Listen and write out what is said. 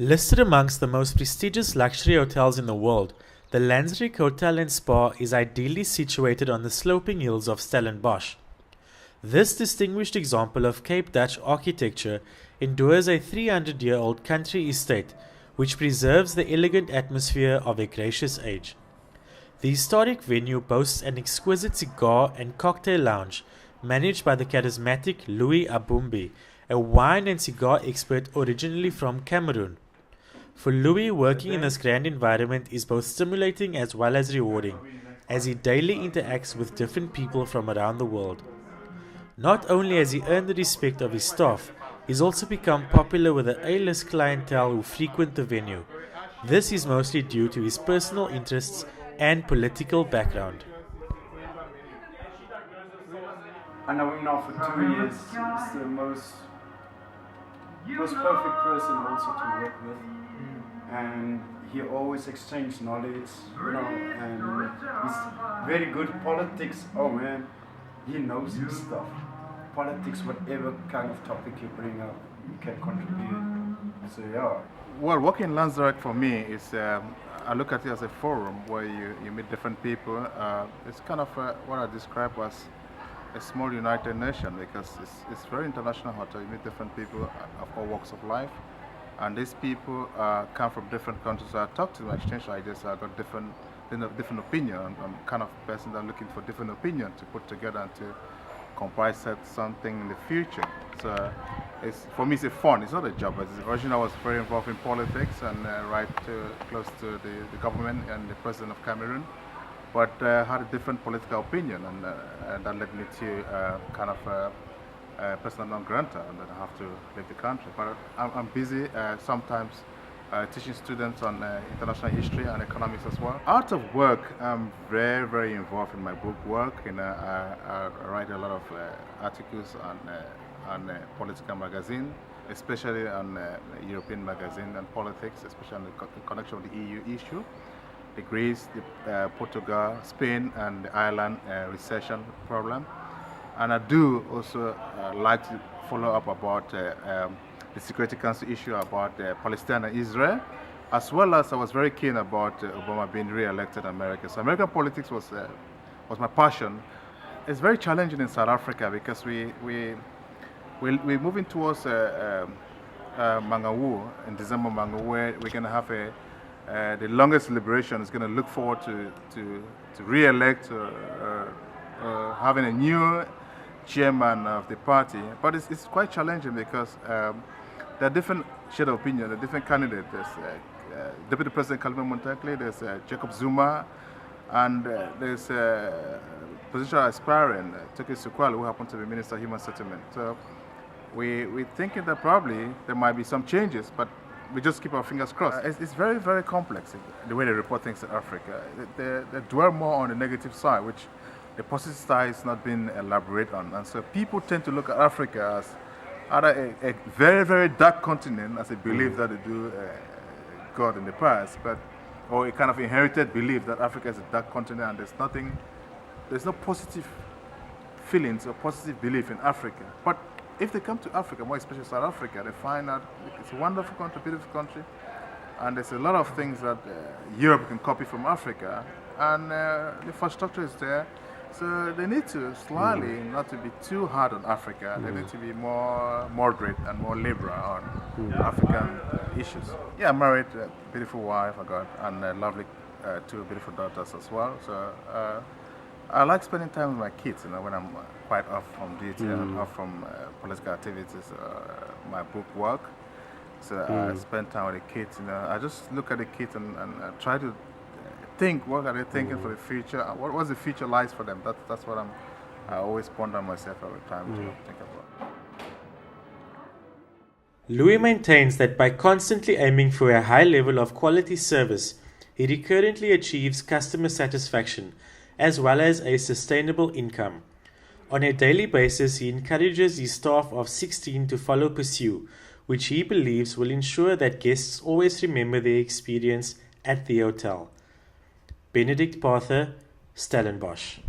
Listed amongst the most prestigious luxury hotels in the world, the Lanzerac Hotel and Spa is ideally situated on the sloping hills of Stellenbosch. This distinguished example of Cape Dutch architecture endures a 300-year-old country estate, which preserves the elegant atmosphere of a gracious age. The historic venue boasts an exquisite cigar and cocktail lounge managed by the charismatic Louis Abumbi, a wine and cigar expert originally from Cameroon. For Louis, working in this grand environment is both stimulating as well as rewarding, as he daily interacts with different people from around the world. Not only has he earned the respect of his staff, he's also become popular with the A-list clientele who frequent the venue. This is mostly due to his personal interests and political background. I know him now for 2 years. He's the most perfect person also to work with. And he always exchanged knowledge, and he's very good at politics. Oh man, he knows his stuff. Politics, whatever kind of topic you bring up, he can contribute. So yeah. Well, working in Lanzerac for me is, I look at it as a forum where you meet different people. It's kind of what I describe as a small united nation, because it's very international hotel. You meet different people of all walks of life. And these people come from different countries. So I talk to them, exchange ideas. I got different opinion. I'm kind of person that looking for different opinion to put together and to comprise something in the future. So for me, it's fun. It's not a job. Originally, I was very involved in politics and close to the government and the president of Cameroon. But had a different political opinion, and that led me to kind of personal non-granta, and then I have to leave the country. But I'm busy sometimes teaching students on international history and economics as well. Out of work, I'm very, very involved in my book work. I write a lot of articles on political magazine, especially on European magazine and politics, especially in connection with the EU issue. The Greece, Portugal, Spain, and the Ireland recession problem. And I do also like to follow up about the Security Council issue about Palestine and Israel, as well as I was very keen about Obama being re-elected in America. So American politics was my passion. It's very challenging in South Africa because we're moving towards Mangawu in December, where we're going to have the longest liberation. Is going to look forward to re-elect having a new chairman of the party, but it's quite challenging because there are different shades of opinion, there are different candidates. There's Deputy President Calvin Montekle, there's Jacob Zuma, and there's position aspiring Toke Sukwala, who happens to be Minister of Human Settlement. So we're thinking that probably there might be some changes, but we just keep our fingers crossed. It's very, very complex, the way they report things in Africa. They dwell more on the negative side, which the positive side is not being elaborated on. And so people tend to look at Africa as either a very, very dark continent, as a belief that they do God in the past, or a kind of inherited belief that Africa is a dark continent and there's no positive feelings or positive belief in Africa. But if they come to Africa, more especially South Africa, they find out it's a wonderful country, beautiful country, and there's a lot of things that Europe can copy from Africa, and the infrastructure is there. So they need to slightly not to be too hard on Africa. They need to be more moderate and more liberal on African issues. Yeah, I'm married, a beautiful wife I got, and lovely two beautiful daughters as well. So I like spending time with my kids, when I'm quite off from duty and off from political activities, my book work. So I spend time with the kids. I just look at the kids and try to think, what are they thinking for the future? What's the future lies for them? That's what I always ponder myself every time to think about. Louis maintains that by constantly aiming for a high level of quality service, he recurrently achieves customer satisfaction as well as a sustainable income. On a daily basis, he encourages his staff of 16 to follow Pursue, which he believes will ensure that guests always remember their experience at the hotel. Benedict Parther, Stellenbosch.